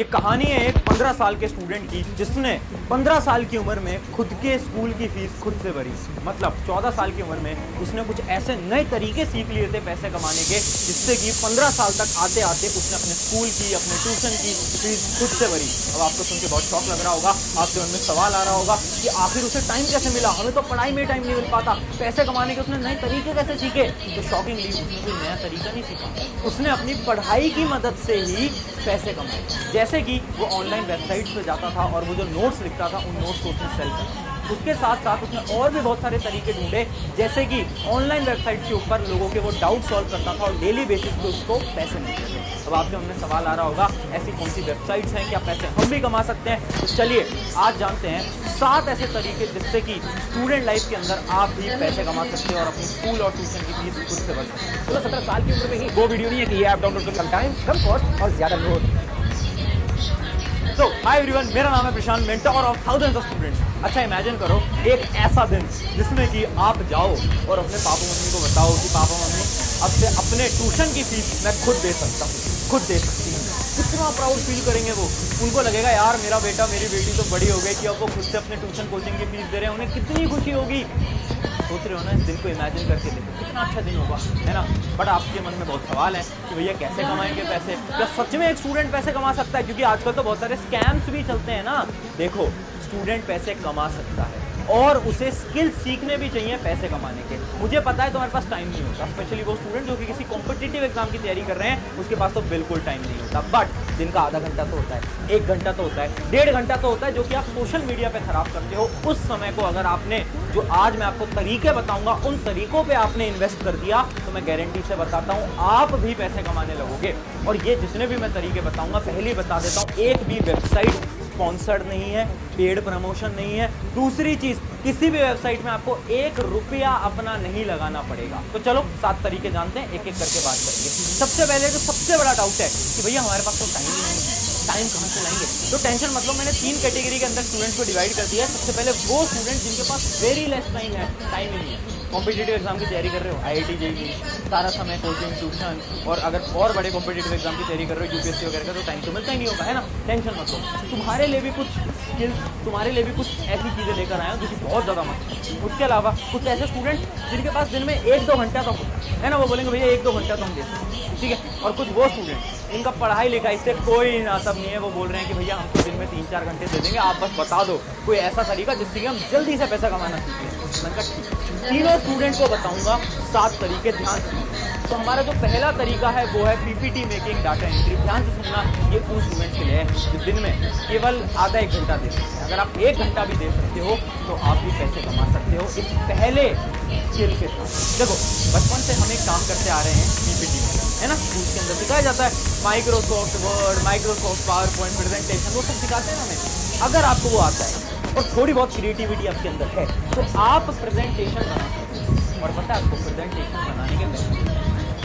ये कहानी है एक 15 साल के स्टूडेंट की जिसने 15 साल की उम्र में खुद के स्कूल की फीस खुद से भरी। मतलब 14 साल की उम्र में उसने कुछ ऐसे नए तरीके सीख लिए थे पैसे कमाने के, जिससे कि 15 साल तक आते आते उसने अपने स्कूल की, अपने ट्यूशन की फीस खुद से भरी। अब आपको सुन के बहुत शौक लग रहा होगा, आपके मन में सवाल आ रहा होगा कि आखिर उसे टाइम कैसे मिला, हमें तो पढ़ाई में टाइम नहीं मिल पाता, पैसे कमाने के उसने नए तरीके कैसे सीखे। तो शॉकिंगली उसने कोई नया तरीका नहीं सीखा, उसने अपनी पढ़ाई की मदद से ही पैसे कमाए। जैसे कि वो ऑनलाइन वेबसाइट्स पे जाता था और वो जो नोट्स लिखता था उन नोट्स को उसने सेल करा। उसके साथ साथ उसने और भी बहुत सारे तरीके ढूंढे, जैसे कि ऑनलाइन वेबसाइट के ऊपर लोगों के वो डाउट सॉल्व करता था और डेली बेसिस पे उसको पैसे मिलते थे। अब आपके मन में सवाल आ रहा होगा, ऐसी कौन सी वेबसाइट्स हैं, क्या पैसे हम भी कमा सकते हैं? तो चलिए आज जानते हैं 7 ऐसे तरीके जिससे कि स्टूडेंट लाइफ के अंदर आप भी पैसे कमा सकते हैं और अपनी स्कूल और ट्यूशन की फीस खुद से भर सकते हैं। तो 17 साल की उम्र में ही वो वीडियो नहीं है कि ये ऐप डाउनलोड कर कम टाइम कम कॉस्ट और ज्यादा लोड। तो हाय एवरीवन, मेरा नाम है Prashant, mentor of thousands of students. अच्छा इमेजिन करो एक ऐसा दिन जिसमें कि आप जाओ और अपने पापा मम्मी को बताओ कि पापा मम्मी अब से अपने ट्यूशन की फीस मैं खुद दे सकता हूँ, खुद दे सकती हूँ। कितना प्राउड फील करेंगे वो। उनको लगेगा यार मेरा बेटा मेरी बेटी तो बड़ी हो गई कि अब वो खुद से अपने ट्यूशन कोचिंग की फीस दे रहे हैं, उन्हें कितनी खुशी होगी। सोच रहे हो ना, इस दिन को इमेजिन करके देखो कितना अच्छा दिन होगा, है ना। बट आपके मन में बहुत सवाल है कि भैया कैसे कमाएंगे पैसे, क्या सच में एक स्टूडेंट पैसे कमा सकता है? क्योंकि आजकल तो बहुत सारे स्कैम्स भी चलते हैं ना। देखो स्टूडेंट पैसे कमा सकता है और उसे स्किल सीखने भी चाहिए पैसे कमाने के। मुझे पता है तुम्हारे पास टाइम नहीं होता, स्पेशली वो स्टूडेंट जो कि किसी कॉम्पिटिटिव एग्जाम की तैयारी कर रहे हैं, उसके पास तो बिल्कुल टाइम नहीं होता। बट दिन का आधा घंटा तो होता है, 1 घंटा तो होता है, 1.5 घंटा तो होता है, जो कि आप सोशल मीडिया पे खराब करते हो। उस समय को अगर आपने, जो आज मैं आपको तरीके बताऊंगा, उन तरीकों पे आपने इन्वेस्ट कर दिया तो मैं गारंटी से बताता हूँ आप भी पैसे कमाने लगोगे। और ये जितने भी मैं तरीके बताऊंगा, पहले बता देता हूँ, एक भी वेबसाइट स्पॉन्सर्ड नहीं है, पेड प्रमोशन नहीं है। दूसरी चीज, किसी भी वेबसाइट में आपको 1 रुपया अपना नहीं लगाना पड़ेगा। तो चलो 7 तरीके जानते हैं, एक एक करके बात करेंगे। सबसे पहले जो सबसे बड़ा डाउट है कि भैया हमारे पास तो टाइम ही नहीं है, टाइम कहाँ से लाएंगे? तो टेंशन मतलब मैंने 3 कैटेगरी के अंदर स्टूडेंट्स को डिवाइड कर दिया है। सबसे पहले वो स्टूडेंट जिनके पास वेरी लेस टाइम है, टाइम ही नहीं है। कॉम्पिटिटिव एग्जाम की तैयारी कर रहे हो, IIT JEE, सारा समय कोचिंग ट्यूशन, और अगर और बड़े कॉम्पिटिटिव एग्जाम की तैयारी कर रहे हो, UPSC वगैरह का, तो टाइम तो मिलता ही नहीं होगा, है ना। टेंशन मत लो, तुम्हारे लिए भी कुछ स्किल्स, तुम्हारे लिए भी कुछ ऐसी चीज़ें लेकर आए हो जो कि बहुत ज़्यादा मस्त है। उसके अलावा कुछ ऐसे स्टूडेंट जिनके पास दिन में 1-2 घंटा तो होता है ना, वो बोलेंगे भैया 1-2 घंटा तो हम दे सकते हैं, ठीक है। और कुछ वो स्टूडेंट इनका पढ़ाई लिखाई से कोई नातब नहीं है, वो बोल रहे हैं कि भैया हम तो दिन में 3-4 घंटे दे देंगे, आप बस बता दो कोई ऐसा तरीका जिससे कि हम जल्दी से पैसा कमाना सीखें। मैंने कहा ठीक है, तीनों स्टूडेंट को बताऊंगा 7 तरीके, ध्यान से। तो हमारा जो पहला तरीका है वो है PPT मेकिंग, डाटा एंट्री। ध्यान से सुनना, ये उन स्टूडेंट्स के लिए है जो दिन में केवल आधा 1 घंटा दे सकते हैं। अगर आप 1 घंटा भी दे सकते हो तो आप भी पैसे कमा सकते हो इस पहले स्किल के साथ। देखो बचपन से हम एक काम करते आ रहे हैं PPT में, है ना। स्कूल के अंदर सिखाया जाता है Microsoft word, Microsoft power point presentation, वो सब सिखाते हैं हमें। अगर आपको वो आता है और थोड़ी बहुत क्रिएटिविटी आपके अंदर है तो आप प्रेजेंटेशन बना सकते हो। और पता है आपको प्रेजेंटेशन बनाने के पैसे,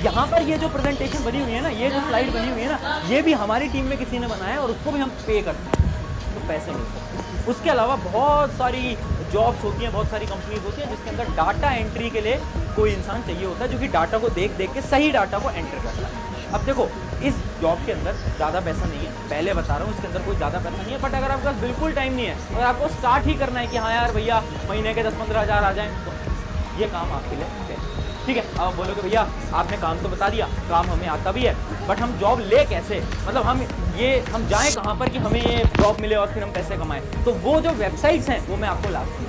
यहाँ पर ये जो प्रेजेंटेशन बनी हुई है ना, ये जो स्लाइड बनी हुई है ना, ये भी हमारी टीम में किसी ने बनाया है और उसको भी हम पे करते हैं, तो पैसे मिल सकते हैं। उसके अलावा बहुत सारी जॉब्स होती हैं, बहुत सारी कंपनीज होती हैं जिसके अंदर डाटा एंट्री के लिए कोई इंसान चाहिए होता है जो कि डाटा को देख देख के सही डाटा को एंटर करता है। अब देखो इस जॉब के अंदर ज़्यादा पैसा नहीं है, पहले बता रहा हूँ, इसके अंदर कोई ज़्यादा पैसा नहीं है। बट अगर आपके पास बिल्कुल टाइम नहीं है, अगर आपको स्टार्ट ही करना है कि हाँ यार भैया महीने के 10-15 हज़ार आ जाएँ, तो ये काम आपके लिए है, ठीक है। अब बोलोगे भैया आपने काम तो बता दिया, काम हमें आता भी है, बट हम जॉब ले कैसे, मतलब हम जाएं कहाँ पर कि हमें ये जॉब मिले और फिर हम पैसे कमाएं? तो वो जो वेबसाइट्स हैं वो मैं आपको लास्ट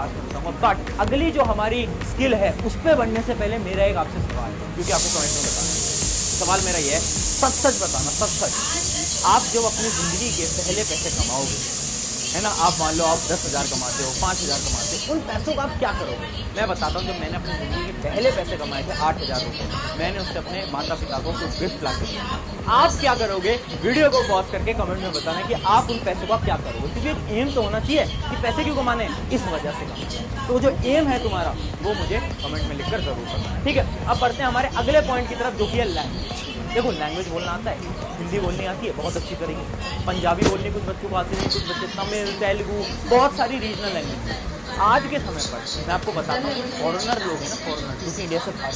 में बताऊँगा। बट अगली जो हमारी स्किल है उस पर बढ़ने से पहले मेरा एक आपसे सवाल है, क्योंकि आपको कमेंट में बताना है। सवाल मेरा ये है, सच बताना, सच आप जब अपनी ज़िंदगी के पहले पैसे कमाओगे, है ना, आप मान लो आप 10,000 कमाते हो, 5,000 कमाते हो, उन पैसों का आप क्या करोगे? मैं बताता हूँ, जब मैंने अपनी ज़िंदगी के पहले पैसे कमाए थे 8,000 रुपये, मैंने उससे अपने माता पिता को कुछ गिफ्ट ला के दिया। आप क्या करोगे? वीडियो को पॉज करके कमेंट में बताना कि आप उन पैसों का क्या करोगे, क्योंकि एक एम तो होना चाहिए कि पैसे क्यों कमाने हैं, इस वजह से कमाने। तो जो एम है तुम्हारा वो मुझे कमेंट में लिखकर जरूर बताना, ठीक है। अब बढ़ते हैं हमारे अगले पॉइंट की तरफ, जो कि है लैंग्वेज। देखो लैंग्वेज बोलना आता है, हिंदी बोलनी आती है बहुत अच्छी तरीके से, पंजाबी बोलनी कुछ बच्चों को आती है, कुछ बच्चे तमिल, तेलुगु, बहुत सारी रीजनल लैंग्वेज। आज के समय पर मैं आपको बताता हूँ, फॉरेनर लोग हैं ना, फॉरेनर जो कि इंडिया से बाहर,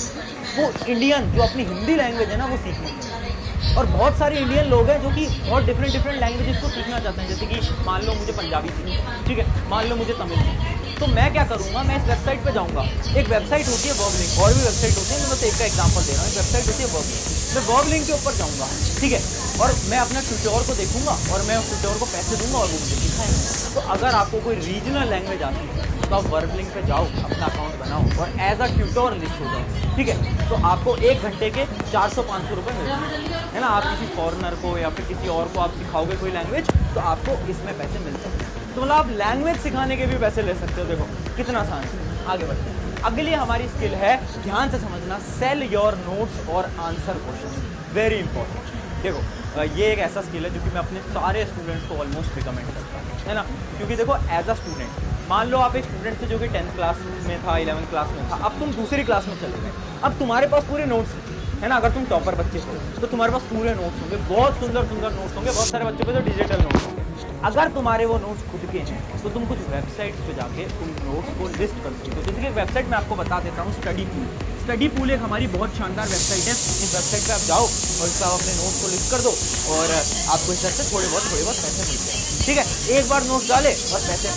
वो इंडियन जो अपनी हिंदी लैंग्वेज है ना वो सीखने चाहिए। और बहुत सारे इंडियन लोग हैं जो कि बहुत डिफरेंट लैंग्वेजेस को सीखना चाहते हैं, जैसे कि मान लो मुझे पंजाबी सीखनी है, ठीक है, मान लो मुझे तमिल सीखनी है, तो मैं क्या करूँगा, मैं इस वेबसाइट पे जाऊँगा। एक वेबसाइट होती है वर्बलिंक, और भी वेबसाइट होती है, मैं बस एक का एग्जांपल दे रहा हूँ। एक वेबसाइट होती है वर्बलिंक, मैं वर्बलिंक के ऊपर जाऊँगा, ठीक है, और मैं अपना ट्यूटोर को देखूंगा और मैं उस ट्यूटोर को पैसे दूंगा और वो मुझे सिखाएंगे। तो अगर आपको कोई रीजनल लैंग्वेज आती है तो आप वर्बलिंक पे जाओ, अपना अकाउंट बनाओ और एज अ ट्यूटर लिस्ट हो जाओ, ठीक है। तो आपको 1 घंटे के 400-500 रुपये मिलते हैं ना। आप किसी फॉरेनर को या फिर किसी और को आप सिखाओगे कोई लैंग्वेज, तो आपको इसमें पैसे मिल सकते हैं। तो मतलब आप लैंग्वेज सिखाने के भी पैसे ले सकते हो। देखो कितना आसान है। आगे बढ़ते हैं। अगली हमारी स्किल है, ध्यान से समझना, सेल योर नोट्स और आंसर क्वेश्चन, वेरी इंपॉर्टेंट। देखो ये एक ऐसा स्किल है जो कि मैं अपने सारे स्टूडेंट्स को ऑलमोस्ट रिकमेंड करता हूँ, है ना। क्योंकि देखो एज अ स्टूडेंट, मान लो आप एक स्टूडेंट थे जो कि 10th क्लास में था, 11th क्लास में था, अब तुम दूसरी क्लास में चले गए, अब तुम्हारे पास पूरे नोट्स है ना। अगर तुम टॉपर बच्चे हो तो तुम्हारे पास पूरे नोट्स होंगे, बहुत सुंदर नोट्स होंगे। बहुत सारे बच्चों पे तो डिजिटल नोट्स होंगे। अगर तुम्हारे वो नोट्स खुद के हैं तो तुम कुछ वेबसाइट्स पे जाके उन नोट्स को लिस्ट कर सकते हो। जैसे कि वेबसाइट मैं आपको बता देता हूँ, स्टडी पूल। स्टडी पूल एक हमारी बहुत शानदार वेबसाइट है। इस वेबसाइट पे आप जाओ और इसका अपने नोट्स को लिस्ट कर दो और आपको इस तरह से थोड़े बहुत पैसे मिलते हैं, ठीक है। एक बार नोट्स डाले और पैसे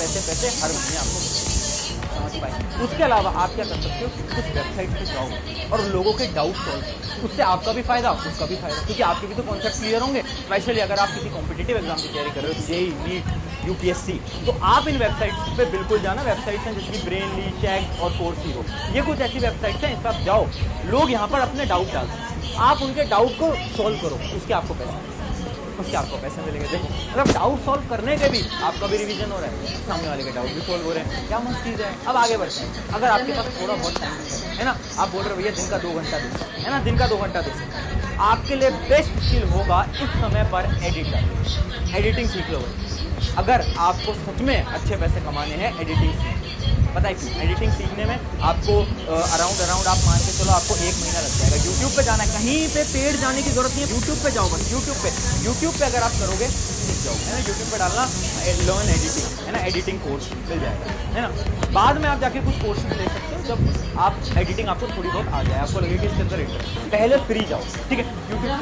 हर महीने आपको समझ पाए। उसके अलावा आप क्या कर सकते हो, कुछ वेबसाइट पे जाओ और लोगों के डाउट सॉल्व करो। उससे आपका भी फायदा, उसका भी फायदा, क्योंकि आपके भी तो कॉन्सेप्ट क्लियर होंगे। स्पेशली अगर आप किसी कॉम्पिटिटिव एग्जाम की तैयारी कर रहे हो, जेईई, नीट, यूपीएससी, तो आप इन वेबसाइट्स पे बिल्कुल जाना। वेबसाइट्स हैं जैसे कि ब्रेनली, चेक और कोर्स हीरो, ये कुछ ऐसी वेबसाइट्स हैं, इस पर आप जाओ। लोग यहाँ पर अपने डाउट डालते हैं, आप उनके डाउट को सॉल्व करो, उसके आपको पैसे मिलेंगे। देखो मतलब डाउट सॉल्व करने के भी आपका भी रिवीजन हो रहा है, सामने वाले के डाउट भी सॉल्व हो रहे हैं, क्या मस्त चीज़ है। अब आगे बढ़ते हैं। अगर आपके पास थोड़ा बहुत टाइम है ना, आप बोल रहे हो भैया दिन का 2 घंटा दे सकते हैं ना, दिन का 2 घंटा दे सकते हैं, आपके लिए बेस्ट स्किल होगा इस समय पर एडिटिंग सीख लो। अगर आपको सच में अच्छे पैसे कमाने हैं, एडिटिंग सीख। पता है क्यों? एडिटिंग सीखने में आपको अराउंड आप मान के चलो आपको 1 महीना लग जाएगा। यूट्यूब पे जाना है, कहीं पे पेड जाने की जरूरत नहीं है, यूट्यूब पे जाओ बस। यूट्यूब पे अगर आप करोगे सीख जाओगे, है ना। यूट्यूब पे डालना लर्न एडिटिंग, है ना, एडिटिंग कोर्स मिल जाएगा, है ना। बाद में आप जाके कुछ कोर्सेज ले सकते हो जब आप एडिटिंग आपको थोड़ी बहुत आ जाए, आपको लगे कि इसके अंदर इंटरेस्ट। पहले फ्री जाओ, ठीक है, यूट्यूब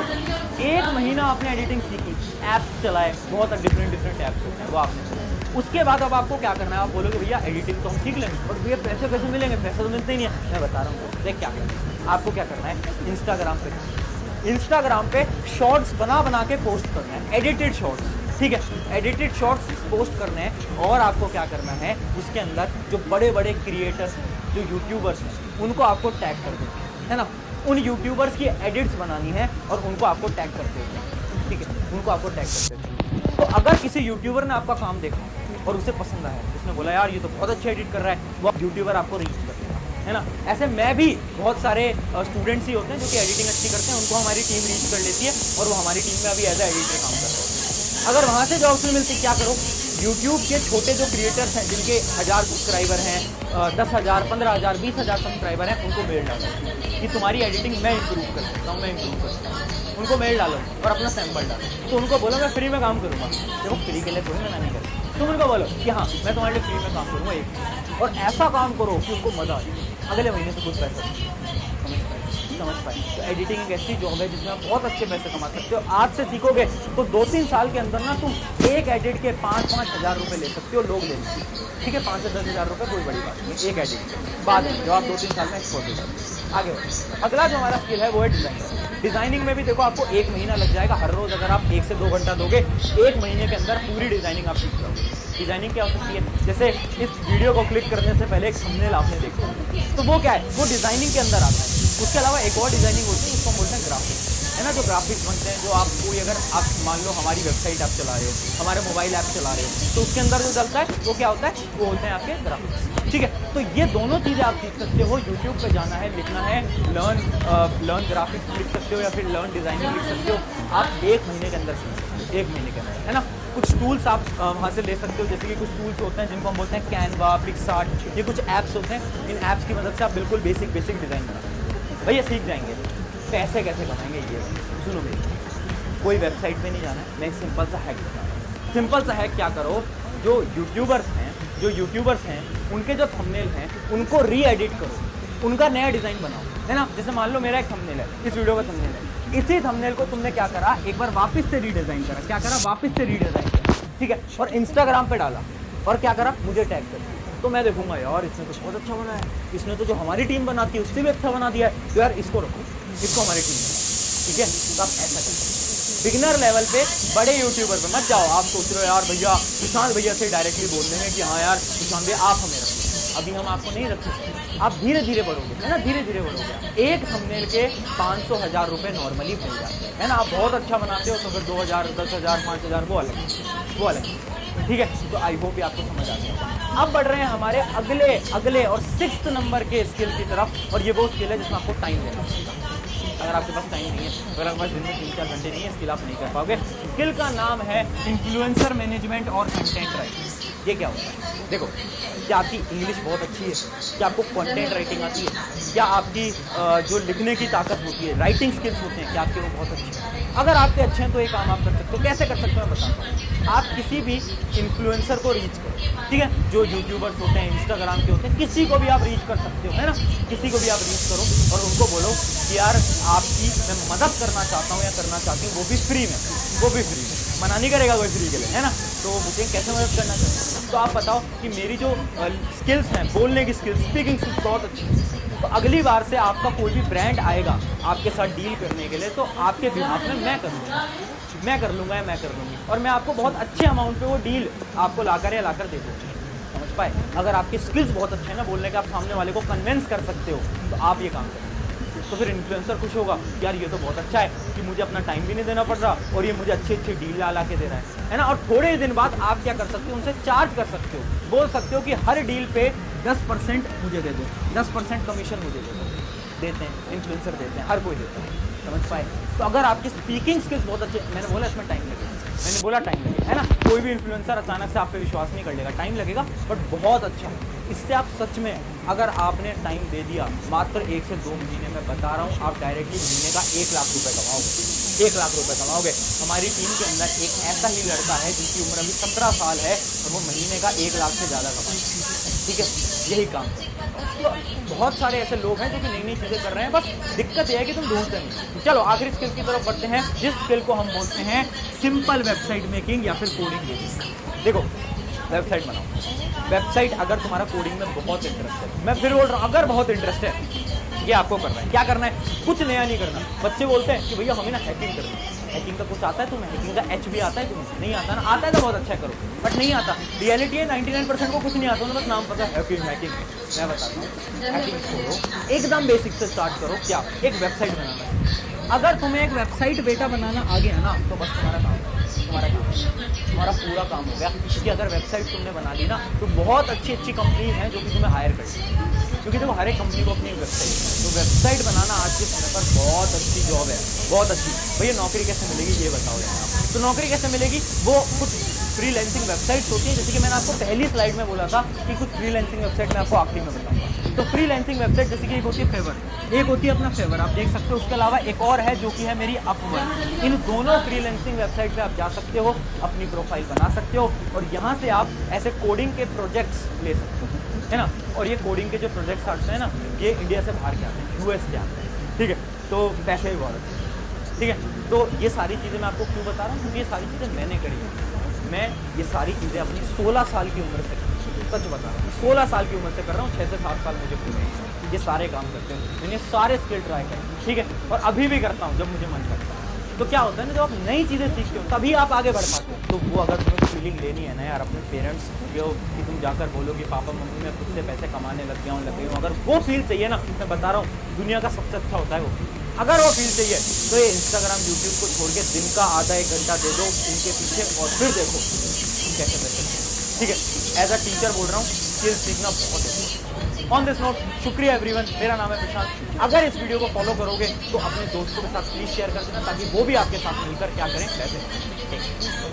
पे 1 महीना आपने एडिटिंग सीखी, ऐप्स चलाए, बहुत डिफरेंट ऐप्स होते हैं वो आपने। उसके बाद अब आपको क्या करना है, आप बोलोगे भैया एडिटिंग तो हम सीख लेंगे, बट भैया पैसे कैसे मिलेंगे, पैसे तो मिलते ही नहीं है। मैं बता रहा हूँ, देख क्या करना है। आपको क्या करना है, इंस्टाग्राम पे शॉर्ट्स बना के पोस्ट करना है, एडिटेड शॉर्ट्स, ठीक है, एडिटेड शॉर्ट्स पोस्ट करने हैं। और आपको क्या करना है, उसके अंदर जो बड़े क्रिएटर्स, जो यूट्यूबर्स हैं, उनको आपको टैग कर देना है ना। उन यूट्यूबर्स की एडिट्स बनानी है और उनको आपको टैग करते हैं, ठीक है, उनको आपको टैग करते हैं। तो अगर किसी यूट्यूबर ने आपका काम देखा और उसे पसंद आया, उसने बोला यार ये तो बहुत अच्छा एडिट कर रहा है, वो यूट्यूबर आपको रीच करता है ना। ऐसे मैं भी बहुत सारे स्टूडेंट्स ही होते हैं जो कि एडिटिंग अच्छी करते हैं, उनको हमारी टीम रीच कर लेती है और वो हमारी टीम में अभी एज ए एडिटर काम कर रहे हैं। अगर वहाँ से जॉब्स नहीं मिलती, क्या करो, यूट्यूब के छोटे जो क्रिएटर्स हैं जिनके 1000 सब्सक्राइबर हैं, 10,000, 15,000, 20,000 सब्सक्राइबर हैं, उनको मेल डालो कि तुम्हारी एडिटिंग मैं इंप्रूव कर सकता हूँ, उनको मेल डालो और अपना सैंपल डालो। तो उनको बोलो मैं फ्री में काम करूँगा। देखो फ्री के लिए थोड़ी ना नहीं करूँ, तुम उनको बोलो कि हाँ मैं तुम्हारे लिए फ्री में काम करूँगा एक, और ऐसा काम करो कि उनको मज़ा आए, अगले महीने से कुछ पैसा समझ पाए। तो एडिटिंग एक ऐसी जॉब है जिसमें आप बहुत अच्छे पैसे कमा सकते हो। आज से सीखोगे तो 2-3 साल के अंदर ना तुम एक एडिट के 5-5 हज़ार रुपये ले सकते हो, लोग ले सकते हैं, ठीक है, 5 से 10 हज़ार रुपये कोई बड़ी बात नहीं एक एडिट के। बाद में जो आप 2-3 साल में एक्सपोर्ट हो जाते। आगे अगला जो हमारा स्किल है वो है डिज़ाइनिंग। डिज़ाइनिंग में भी देखो आपको 1 महीना लग जाएगा। हर रोज़ अगर आप 1 से 2 घंटा दोगे, 1 महीने के अंदर पूरी डिज़ाइनिंग आप सीख जाओगे। डिज़ाइनिंग क्या हो सकती है, जैसे इस वीडियो को क्लिक करने से पहले एक थंबनेल आपने देखा, तो वो क्या है, वो डिज़ाइनिंग के अंदर आता है। उसके अलावा एक और डिज़ाइनिंग होती है, उसको हम बोलते हैं ग्राफिक्स, है ना। जो ग्राफिक्स बनते हैं, जो आप कोई अगर आप मान लो हमारी वेबसाइट आप चला रहे हो, हमारे मोबाइल ऐप चला रहे हो, तो उसके अंदर जो चलता है वो क्या होता है, वो होते हैं आपके ग्राफिक्स, ठीक है। तो ये दोनों चीज़ें आप सीख सकते हो। यूट्यूब पे जाना है, लिखना है लर्न ग्राफिक्स लिख सकते हो या फिर लर्न डिज़ाइनिंग लिख सकते हो। आप 1 महीने के अंदर सीख सकते हो, 1 महीने के अंदर, है ना। कुछ टूल्स आप वहाँ से ले सकते हो, जैसे कि कुछ टूल्स होते हैं जिनको हम बोलते हैं कैनवा, पिक्सार्ट, ये कुछ ऐप्स होते हैं। इन ऐप्स की मदद से आप बिल्कुल बेसिक डिज़ाइन बना भैया सीख जाएंगे। पैसे कैसे कमाएंगे ये सुनो मेरी, कोई वेबसाइट पे नहीं जाना है, मैं एक सिंपल सा हैक बता रहा हूँ। सिंपल सा हैक क्या करो, जो यूट्यूबर्स हैं उनके जो थंबनेल हैं उनको री एडिट करो, उनका नया डिज़ाइन बनाओ, है ना। जैसे मान लो मेरा एक थंबनेल है, इस वीडियो का थंबनेल है, इसी थंबनेल को तुमने क्या करा, एक बार वापस से रीडिजाइन करा, क्या करा, वापस से रीडिजाइन किया, ठीक है, और इंस्टाग्राम पे डाला और क्या करा, मुझे टैग कर दिया। तो मैं देखूंगा यार इसने तो बहुत अच्छा बनाया है, इसने तो जो हमारी टीम बनाती है उससे भी अच्छा बना दिया है, तो यार इसको रखो, इसको हमारी टीम में, ठीक है। तो आप ऐसा करें। बिगिनर लेवल पे बड़े यूट्यूबर पे मत जाओ। आप सोच रहे हो यार भैया प्रशांत भैया से डायरेक्टली बोल देंगे कि हाँ यार प्रशांत भैया आप हमें रखो, अभी हम आपको नहीं रख सकते। आप धीरे धीरे बढ़ोगे, है ना, धीरे धीरे बढ़ोगे। एक थंबनेल के 500-1000 रुपये नॉर्मली मिल जाते हैं, है ना। आप बहुत अच्छा बनाते हो तो फिर 2000, 10,000, 5,000 वो अलग, ठीक है। तो आई होप आपको समझ आ गया। अब बढ़ रहे हैं हमारे अगले और 6th नंबर के स्किल की तरफ, और ये वो स्किल है जिसमें आपको टाइम देना पड़ेगा। अगर आपके पास टाइम नहीं है, अगर आपके पास दिन में 3-4 घंटे नहीं है, स्किल आप नहीं कर पाओगे। स्किल का नाम है इन्फ्लुएंसर मैनेजमेंट और कंटेंट राइटिंग। ये क्या होता है? देखो, क्या आपकी इंग्लिश बहुत अच्छी है, क्या आपको कंटेंट राइटिंग आती है, क्या आपकी जो लिखने की ताकत होती है, राइटिंग स्किल्स होते हैं, क्या आपके वो बहुत अच्छे हैं? अगर आपके अच्छे हैं तो ये काम आप कर सकते हो। कैसे कर सकते हो मैं बताता हूँ। आप किसी भी इन्फ्लुएंसर को रीच करो, ठीक है, जो यूट्यूबर्स होते हैं, इंस्टाग्राम के होते हैं, किसी को भी आप रीच कर सकते हो, है ना। किसी को भी आप रीच करो और उनको बोलो कि यार आपकी मैं मदद करना चाहता हूँ या करना चाहती हूँ, वो भी फ्री में, वो भी फ्री में। मना नहीं करेगा कोई फ्री के लिए, है ना। तो मुझे कैसे मदद करना चाहते हैं, तो आप बताओ कि मेरी जो स्किल्स हैं, बोलने की स्किल्स, स्पीकिंग स्किल्स बहुत अच्छी है, तो अगली बार से आपका कोई भी ब्रांड आएगा आपके साथ डील करने के लिए, तो आपके बिहाफ में मैं कर लूँगा, मैं कर लूँगा या मैं कर लूँगी, और मैं आपको बहुत अच्छे अमाउंट पे वो डील आपको लाकर या लाकर दे दूँगी। समझ पाए? अगर आपकी स्किल्स बहुत अच्छे हैं ना बोलने के, आप सामने वाले को कन्विंस कर सकते हो, तो आप ये काम करें। तो फिर इन्फ्लुएंसर खुश होगा, यार ये तो बहुत अच्छा है कि मुझे अपना टाइम भी नहीं देना पड़ रहा और ये मुझे अच्छी अच्छी डील ला के दे रहा है ना। और थोड़े दिन बाद आप क्या कर सकते हो, उनसे चार्ज कर सकते हो, बोल सकते हो कि हर डील पे 10% मुझे दे दो, 10% कमीशन मुझे दे दो। देते हैं, इन्फ्लुएंसर देते हैं, हर कोई देता है। समझ पाए? तो अगर आपकी स्पीकिंग स्किल्स बहुत अच्छे, मैंने बोला इसमें टाइम लगेगा, मैंने बोला टाइम लगेगा, है ना। कोई भी इन्फ्लुएंसर अचानक से आप पे विश्वास नहीं कर लेगा, टाइम लगेगा, बट बहुत अच्छा है। इससे आप सच में, अगर आपने टाइम दे दिया, मात्र 1 से 2 महीने में बता रहा हूँ, आप डायरेक्टली महीने का 1 लाख रुपए कमाओगे, 1 लाख रुपए कमाओगे। हमारी टीम के अंदर एक ऐसा ही लड़का है जिसकी उम्र अभी 17 साल है और वो महीने का 1 लाख से ज़्यादा कमाता है, ठीक है। यही काम है। तो बहुत सारे ऐसे लोग हैं जो कि नई नई चीज़ें कर रहे हैं, बस दिक्कत यह है कि तुम ढूंढते नहीं। चलो आखिरी स्किल की तरफ बढ़ते हैं, जिस स्किल को हम बोलते हैं सिंपल वेबसाइट मेकिंग या फिर कोडिंग बेसिक। देखो, वेबसाइट बनाओ। वेबसाइट अगर तुम्हारा कोडिंग में बहुत इंटरेस्ट है, मैं फिर बोल रहा हूँ, अगर बहुत इंटरेस्ट है, ये आपको करना है। क्या करना है? कुछ नया नहीं करना। बच्चे बोलते हैं कि भैया हमें ना हैकिंग करनी है। हैकिंग का कुछ आता है तुम्हें? हैकिंग का एच भी आता है तुम्हें? नहीं आता ना। आता है तो बहुत अच्छा करो, बट नहीं आता। रियलिटी है 99% को कुछ नहीं आता, उन्हें बस नाम पता है हैकिंग। मैं बताता हूँ, हैकिंग छोड़ो, एकदम बेसिक से स्टार्ट करो। क्या? एक वेबसाइट बनाना है। अगर तुम्हें एक वेबसाइट बेटा बनाना आ गया ना, तो बस तुम्हारा काम तुम्हारा पूरा काम हो गया। क्योंकि अगर वेबसाइट तुमने बना ली ना, तो बहुत अच्छी अच्छी कंपनी हैं जो कि तुम्हें हायर करती है, क्योंकि देखो हर एक कंपनी को अपनी वेबसाइट है। तो वेबसाइट बनाना आज के समय पर बहुत अच्छी जॉब है, बहुत अच्छी। भैया नौकरी कैसे मिलेगी ये बताओ यार। तो नौकरी कैसे मिलेगी? वो कुछ फ्रीलांसिंग वेबसाइट्स होती है, जैसे कि मैंने आपको पहली स्लाइड में बोला था कि कुछ फ्रीलांसिंग वेबसाइट मैं आपको आखिरी में बताऊंगा। तो फ्रीलांसिंग वेबसाइट जैसे कि एक होती है फेवर, एक होती है अपना फेवर, आप देख सकते हो। उसके अलावा एक और है जो कि है मेरी अपवर्क। इन दोनों फ्रीलांसिंग वेबसाइट पे आप जा सकते हो, अपनी प्रोफाइल बना सकते हो और यहाँ से आप ऐसे कोडिंग के प्रोजेक्ट्स ले सकते हो, है ना। और ये कोडिंग के जो प्रोजेक्ट्स आते हैं ना, ये इंडिया से बाहर के आते हैं, यूएस के आते हैं, ठीक है। तो पैसे भी बहुत अच्छे, ठीक है। तो ये सारी चीज़ें मैं आपको क्यों बता रहा हूँ? क्योंकि ये सारी चीज़ें मैंने करी हैं। मैं ये सारी चीज़ें अपनी 16 साल की उम्र से, सच बता रहा हूँ, 16 साल की उम्र से कर रहा हूँ। 6 से 7 साल मुझे पूरे हैं, ये सारे काम करते हैं। मैंने सारे स्किल ट्राई करे, ठीक है, और अभी भी करता हूँ जब मुझे मन करता है। तो क्या होता है ना, जब आप नई चीज़ें सीखते हो तभी आप आगे बढ़ पाते हो। तो वो अगर तुम्हें फीलिंग लेनी है ना यार, अपने पेरेंट्स को कि तुम जाकर बोलो कि पापा मम्मी मैं खुद से पैसे कमाने लग गया हूँ, अगर वो फील चाहिए ना, मैं बता रहा हूँ दुनिया का सबसे अच्छा होता है वो। अगर वो फील चाहिए तो ये इंस्टाग्राम यूट्यूब को छोड़ के दिन का आधा 1 घंटा दे दो इनके पीछे और फिर देखो कैसे पैसे, ठीक है। एज अ टीचर बोल रहा हूँ, स्किल सीखना बहुत है। ऑन दिस नोट, शुक्रिया एवरीवन। मेरा नाम है प्रशांत। अगर इस वीडियो को फॉलो करोगे तो अपने दोस्तों के साथ प्लीज़ शेयर कर देना, ताकि वो भी आपके साथ मिलकर क्या करें, पैसे।